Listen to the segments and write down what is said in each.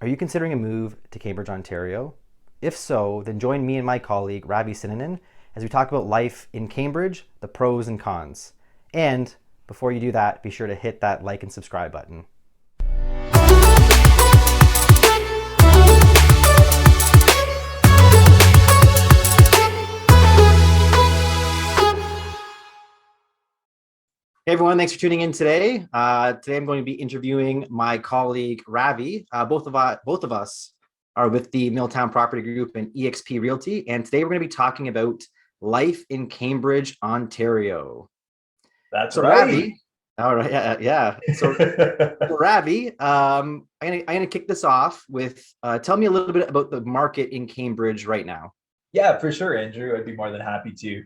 Are you considering a move to Cambridge, Ontario? If so, then join me and my colleague Ravi Sinanen as we talk about life in Cambridge, the pros and cons. And before you do that, be sure to hit that like and subscribe button. Hey everyone, thanks for tuning in today. Today I'm going to be interviewing my colleague Ravi. Both of us are with the Milltown Property Group and EXP Realty, and today we're going to be talking about life in Cambridge, Ontario. That's So right. Ravi, all right, yeah. So Ravi, I'm gonna kick this off with tell me a little bit about the market in Cambridge right now. Yeah, for sure, Andrew. I'd be more than happy to.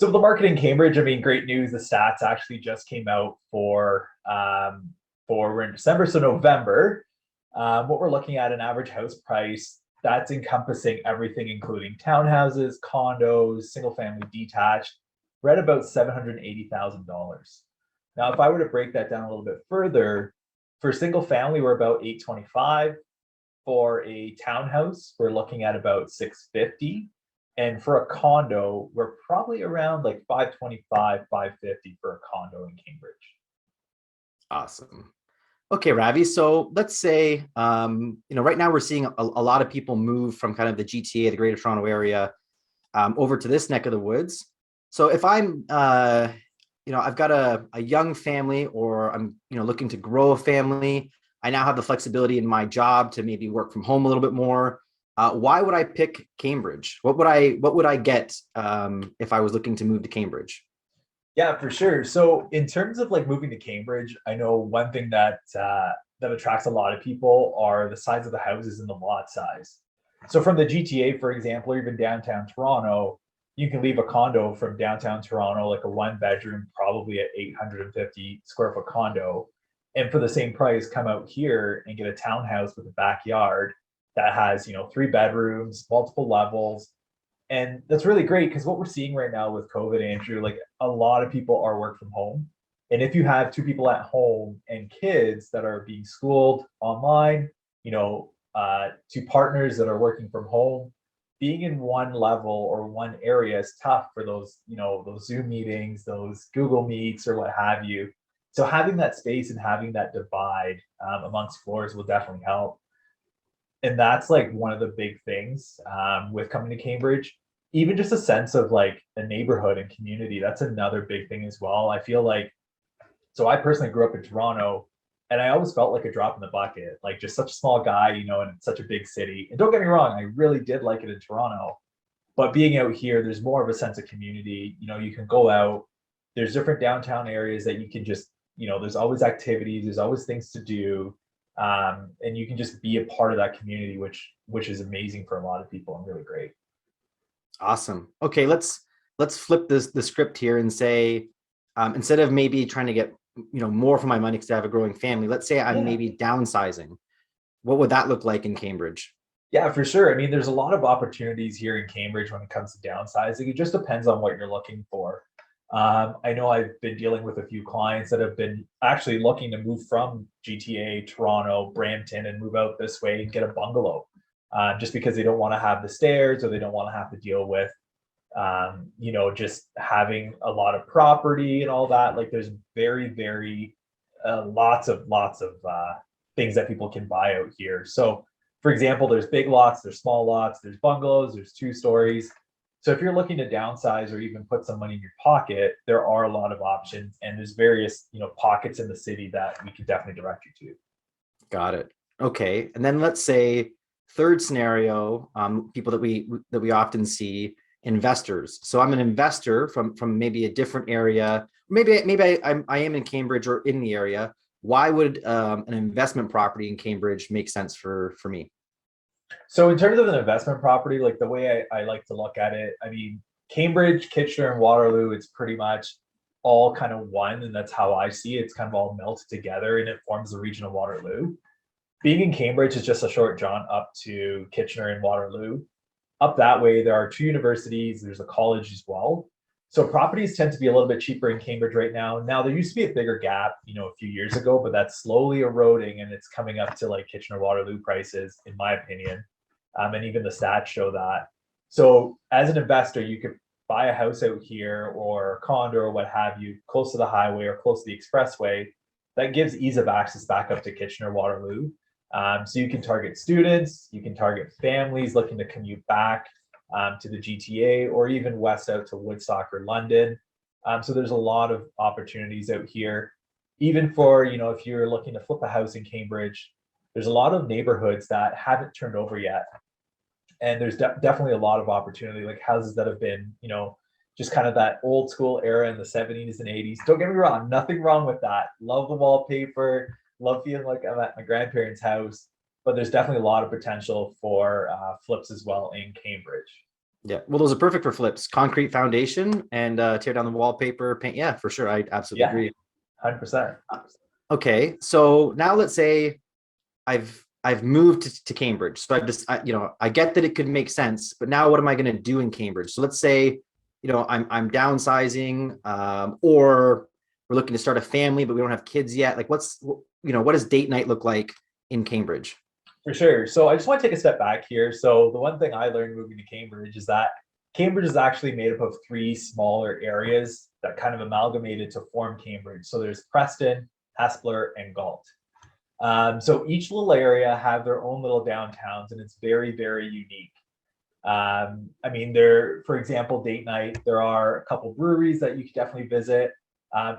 So the market in Cambridge, I mean, great news. The stats actually just came out for we're in December, so November. What we're looking at an average house price that's encompassing everything, including townhouses, condos, single family detached. We're at about $780,000. Now, if I were to break that down a little bit further, for single family, we're about 825. For a townhouse, we're looking at about 650. And for a condo, we're probably around like 525, 550 for a condo in Cambridge. Awesome. Okay, Ravi. So let's say, right now we're seeing a lot of people move from kind of the GTA, the Greater Toronto Area, over to this neck of the woods. So if I'm, I've got a young family, or I'm, looking to grow a family. I now have the flexibility in my job to maybe work from home a little bit more. Why would I pick Cambridge? What would I get if I was looking to move to Cambridge? Yeah, for sure. So in terms of like moving to Cambridge, I know one thing that attracts a lot of people are the size of the houses and the lot size. So from the GTA, for example, or even downtown Toronto, you can leave a condo from downtown Toronto, like a one bedroom, probably at 850 square foot condo, and for the same price, come out here and get a townhouse with a backyard that has, three bedrooms, multiple levels, and that's really great because what we're seeing right now with COVID, Andrew, like a lot of people are work from home. And if you have two people at home and kids that are being schooled online, two partners that are working from home, being in one level or one area is tough for those, those Zoom meetings, those Google Meets, or what have you. So having that space and having that divide amongst floors will definitely help. And that's like one of the big things with coming to Cambridge. Even just a sense of like a neighborhood and community, that's another big thing as well. I feel like, so I personally grew up in Toronto, and I always felt like a drop in the bucket, like just such a small guy, in such a big city. And don't get me wrong, I really did like it in Toronto, but being out here, there's more of a sense of community. You can go out, there's different downtown areas that you can just, there's always activities, there's always things to do, and you can just be a part of that community, which is amazing for a lot of people and really great. Awesome. Okay, let's flip the script here and say, instead of maybe trying to get more for my money because I have a growing family, let's say I'm Yeah. maybe downsizing. What would that look like in Cambridge? Yeah, for sure. I mean, there's a lot of opportunities here in Cambridge when it comes to downsizing. It just depends on what you're looking for. I know I've been dealing with a few clients that have been actually looking to move from GTA, Toronto, Brampton, and move out this way and get a bungalow, just because they don't want to have the stairs or they don't want to have to deal with, just having a lot of property and all that. Like, there's very, very lots of things that people can buy out here. So, for example, there's big lots, there's small lots, there's bungalows, there's two stories. So if you're looking to downsize or even put some money in your pocket, there are a lot of options, and there's various, pockets in the city that we can definitely direct you to. Got it. Okay, and then let's say third scenario, people that we often see, investors. So I'm an investor from maybe a different area. Maybe I am in Cambridge or in the area. Why would an investment property in Cambridge make sense for me? So in terms of an investment property, like the way I like to look at it, I mean, Cambridge, Kitchener, and Waterloo, it's pretty much all kind of one, and that's how I see it. It's kind of all melted together, and it forms the region of Waterloo. Being in Cambridge is just a short jaunt up to Kitchener and Waterloo. Up that way, there are two universities, there's a college as well. So properties tend to be a little bit cheaper in Cambridge right now. Now there used to be a bigger gap, a few years ago, but that's slowly eroding and it's coming up to like Kitchener-Waterloo prices, in my opinion. And even the stats show that. So as an investor, you could buy a house out here or a condo or what have you, close to the highway or close to the expressway. That gives ease of access back up to Kitchener-Waterloo. So you can target students, you can target families looking to commute back to the GTA or even west out to Woodstock or London. So there's a lot of opportunities out here. Even for, if you're looking to flip a house in Cambridge, there's a lot of neighborhoods that haven't turned over yet. And there's definitely a lot of opportunity, like houses that have been, just kind of that old school era in the 70s and 80s. Don't get me wrong, nothing wrong with that. Love the wallpaper, love feeling like I'm at my grandparents' house, but there's definitely a lot of potential for flips as well in Cambridge. Yeah, well, those are perfect for flips. Concrete foundation and tear down the wallpaper, paint. Yeah, for sure. I absolutely agree. 100%. Okay, so now let's say I've moved to Cambridge. So I get that it could make sense, but now what am I going to do in Cambridge? So let's say, I'm downsizing, or we're looking to start a family, but we don't have kids yet. Like what does date night look like in Cambridge? For sure. So I just want to take a step back here. So the one thing I learned moving to Cambridge is that Cambridge is actually made up of 3 smaller areas that kind of amalgamated to form Cambridge. So there's Preston, Hespler, and Galt. So each little area have their own little downtowns, and it's very, very unique. For example, date night, there are a couple breweries that you could definitely visit.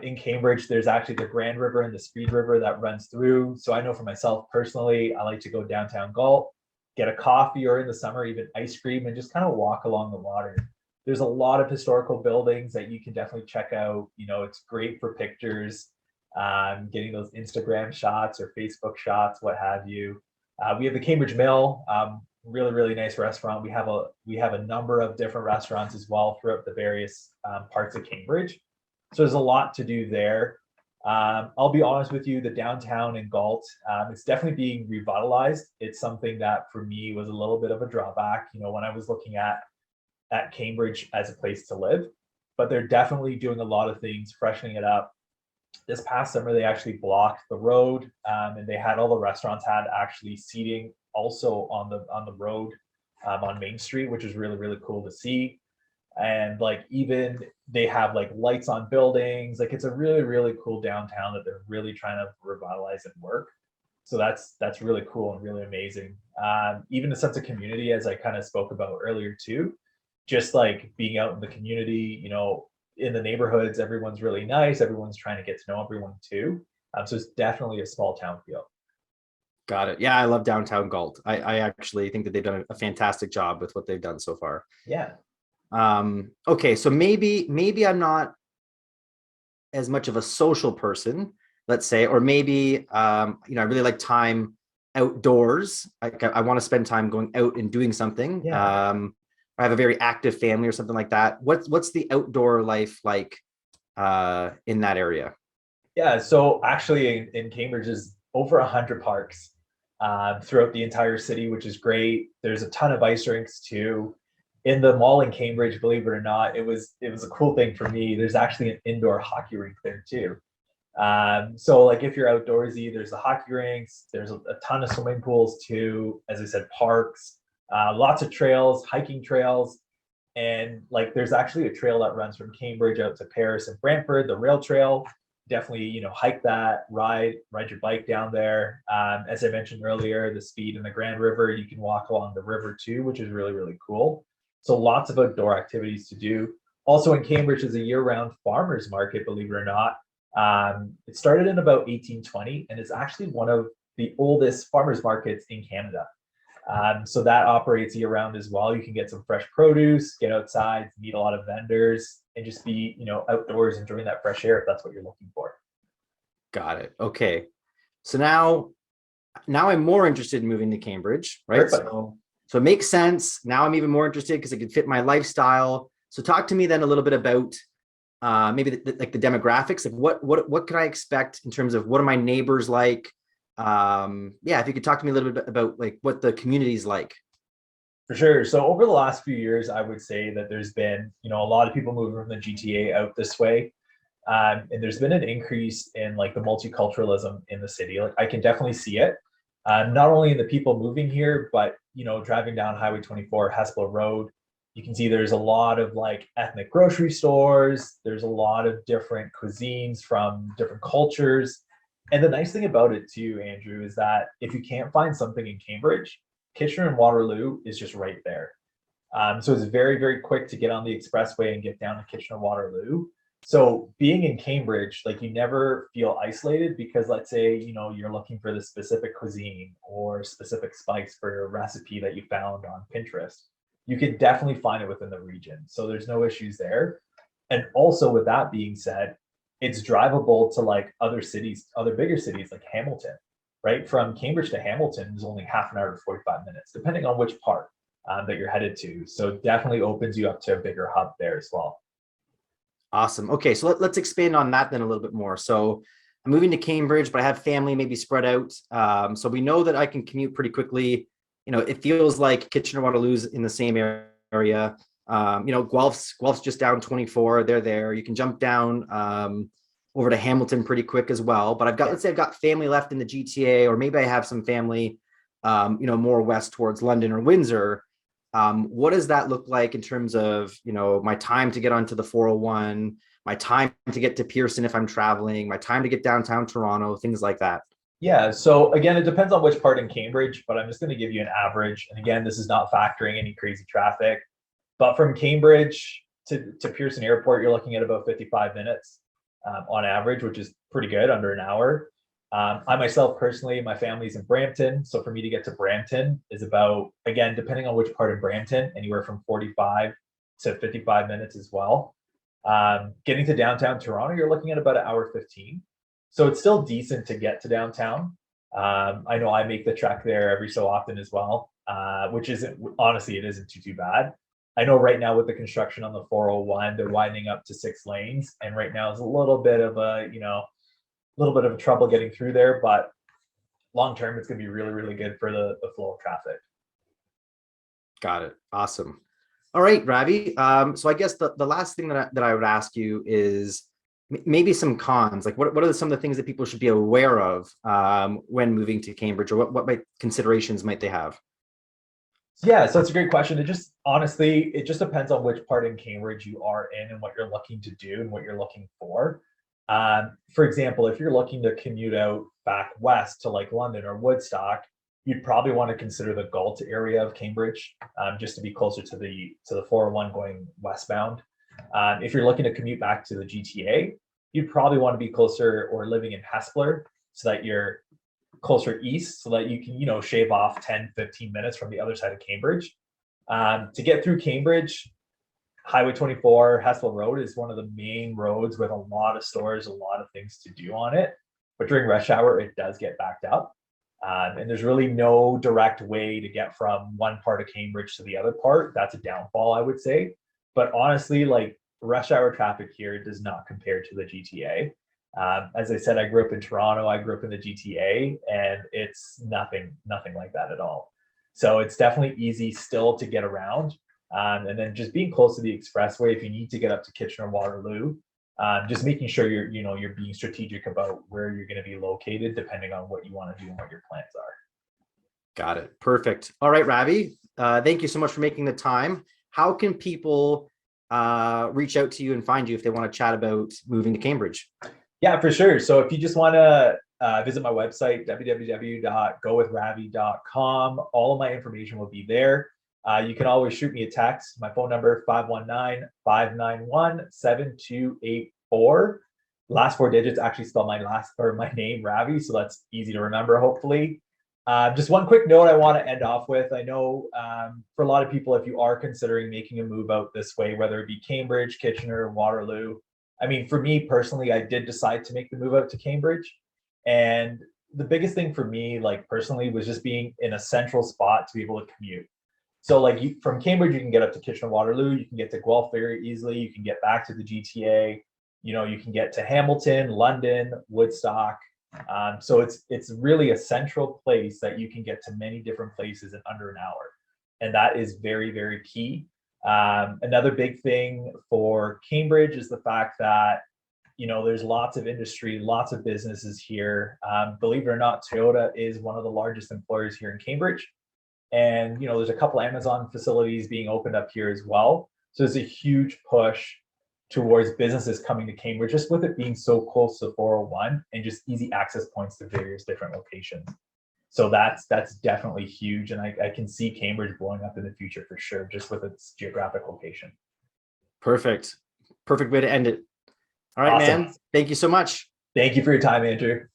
In Cambridge, there's actually the Grand River and the Speed River that runs through. So I know for myself personally, I like to go downtown Galt, get a coffee, or in the summer, even ice cream, and just kind of walk along the water. There's a lot of historical buildings that you can definitely check out. It's great for pictures, getting those Instagram shots or Facebook shots, what have you. We have the Cambridge Mill, really, really nice restaurant. We have a number of different restaurants as well throughout the various parts of Cambridge. So there's a lot to do there. I'll be honest with you, the downtown in Galt, it's definitely being revitalized. It's something that for me was a little bit of a drawback, when I was looking at Cambridge as a place to live. But they're definitely doing a lot of things, freshening it up. This past summer, they actually blocked the road, and they had all the restaurants had actually seating also on the road on Main Street, which is really, really cool to see. And like even they have like lights on buildings. Like it's a really, really cool downtown that they're really trying to revitalize and work. So that's really cool and really amazing. Even the sense of community, as I kind of spoke about earlier too, just like being out in the community, in the neighborhoods, everyone's really nice. Everyone's trying to get to know everyone too. So it's definitely a small town feel. Got it. Yeah, I love downtown Galt. I actually think that they've done a fantastic job with what they've done so far. Yeah. Okay, so maybe I'm not as much of a social person, let's say, or maybe I really like time outdoors. I want to spend time going out and doing something. Yeah. I have a very active family or something like that. What's the outdoor life like in that area? Yeah, so actually in Cambridge is over 100 parks throughout the entire city, which is great. There's a ton of ice rinks too. In the mall in Cambridge, believe it or not, it was a cool thing for me. There's actually an indoor hockey rink there too. So like if you're outdoorsy, there's the hockey rinks, there's a ton of swimming pools too, as I said, parks, lots of trails, hiking trails. And like there's actually a trail that runs from Cambridge out to Paris and Brantford, the rail trail. Definitely, hike that, ride your bike down there. As I mentioned earlier, the Speed and the Grand River, you can walk along the river too, which is really, really cool. So lots of outdoor activities to do. Also in Cambridge is a year-round farmers market, believe it or not. It started in about 1820 and it's actually one of the oldest farmers markets in Canada. So that operates year-round as well. You can get some fresh produce, get outside, meet a lot of vendors, and just be, outdoors enjoying that fresh air if that's what you're looking for. Got it. Okay. So now I'm more interested in moving to Cambridge, right? Perfect. So it makes sense. Now I'm even more interested because it can fit my lifestyle. So talk to me then a little bit about maybe the demographics of what can I expect in terms of what are my neighbors like? If you could talk to me a little bit about like what the community is like. For sure. So over the last few years, I would say that there's been, a lot of people moving from the GTA out this way. And there's been an increase in like the multiculturalism in the city. Like I can definitely see it, not only in the people moving here, but driving down Highway 24, Hespler Road, you can see there's a lot of like ethnic grocery stores. There's a lot of different cuisines from different cultures. And the nice thing about it too, Andrew, is that if you can't find something in Cambridge, Kitchener and Waterloo is just right there. So it's very, very quick to get on the expressway and get down to Kitchener Waterloo. So being in Cambridge, like you never feel isolated because let's say, you're looking for the specific cuisine or specific spice for a recipe that you found on Pinterest. You could definitely find it within the region. So there's no issues there. And also with that being said, it's drivable to like other cities, other bigger cities like Hamilton, right? From Cambridge to Hamilton is only half an hour to 45 minutes, depending on which part that you're headed to. So definitely opens you up to a bigger hub there as well. Awesome. Okay, so let's expand on that then a little bit more. So I'm moving to Cambridge, but I have family maybe spread out. So we know that I can commute pretty quickly. It feels like Kitchener Waterloo's in the same area. Guelph's just down 24. They're there. You can jump down over to Hamilton pretty quick as well. But let's say I've got family left in the GTA, or maybe I have some family, more west towards London or Windsor. What does that look like in terms of, my time to get onto the 401, my time to get to Pearson if I'm traveling, my time to get downtown Toronto, things like that? Yeah, so again, it depends on which part in Cambridge, but I'm just going to give you an average. And again, this is not factoring any crazy traffic. But from Cambridge to Pearson Airport, you're looking at about 55 minutes on average, which is pretty good, under an hour. I myself personally, my family's in Brampton. So for me to get to Brampton is about, again, depending on which part of Brampton, anywhere from 45 to 55 minutes as well. Getting to downtown Toronto, you're looking at about an hour 15. So it's still decent to get to downtown. I know I make the trek there every so often as well, which isn't, honestly, it isn't too bad. I know right now with the construction on the 401, they're widening up to 6 lanes. And right now is a little bit of a trouble getting through there, but long term, it's going to be really, really good for the flow of traffic. Got it. Awesome. All right, Ravi. So I guess the last thing that I would ask you is maybe some cons. Like what are some of the things that people should be aware of when moving to Cambridge, or what considerations might they have? Yeah, so it's a great question. It just depends on which part in Cambridge you are in and what you're looking to do and what you're looking for. For example, if you're looking to commute out back west to like London or Woodstock, you'd probably want to consider the Galt area of Cambridge, just to be closer to the 401 going westbound. If you're looking to commute back to the GTA, you'd probably want to be closer or living in Hespler so that you're closer east so that you can, shave off 10, 15 minutes from the other side of Cambridge. To get through Cambridge, Highway 24, Hespler Road is one of the main roads with a lot of stores, a lot of things to do on it. But during rush hour, it does get backed up. And there's really no direct way to get from one part of Cambridge to the other part. That's a downfall, I would say. But honestly, like rush hour traffic here does not compare to the GTA. As I said, I grew up in Toronto, I grew up in the GTA, and it's nothing like that at all. So it's definitely easy still to get around. And then just being close to the expressway, if you need to get up to Kitchener Waterloo, just making sure you're being strategic about where you're going to be located, depending on what you want to do and what your plans are. Got it. Perfect. All right, Ravi. Thank you so much for making the time. How can people reach out to you and find you if they want to chat about moving to Cambridge? Yeah, for sure. So if you just want to visit my website, www.gowithravi.com, all of my information will be there. You can always shoot me a text. My phone number, 519-591-7284. Last 4 digits actually spell my name, Ravi, so that's easy to remember, hopefully. Just one quick note I want to end off with. I know for a lot of people, if you are considering making a move out this way, whether it be Cambridge, Kitchener, Waterloo, I mean, for me personally, I did decide to make the move out to Cambridge. And the biggest thing for me, like personally, was just being in a central spot to be able to commute. So like from Cambridge, you can get up to Kitchener Waterloo, you can get to Guelph very easily, you can get back to the GTA, you can get to Hamilton, London, Woodstock. So it's really a central place that you can get to many different places in under an hour. and that is very, very key. Another big thing for Cambridge is the fact that, you know, there's lots of industry, lots of businesses here. Believe it or not, Toyota is one of the largest employers here in Cambridge. And, you know, there's a couple Amazon facilities being opened up here as well. So there's a huge push towards businesses coming to Cambridge, just with it being so close to 401 and just easy access points to various different locations. So that's definitely huge. And I can see Cambridge blowing up in the future for sure, just with its geographic location. Perfect. Perfect way to end it. All right, Awesome. man. Thank you so much. Thank you for your time, Andrew.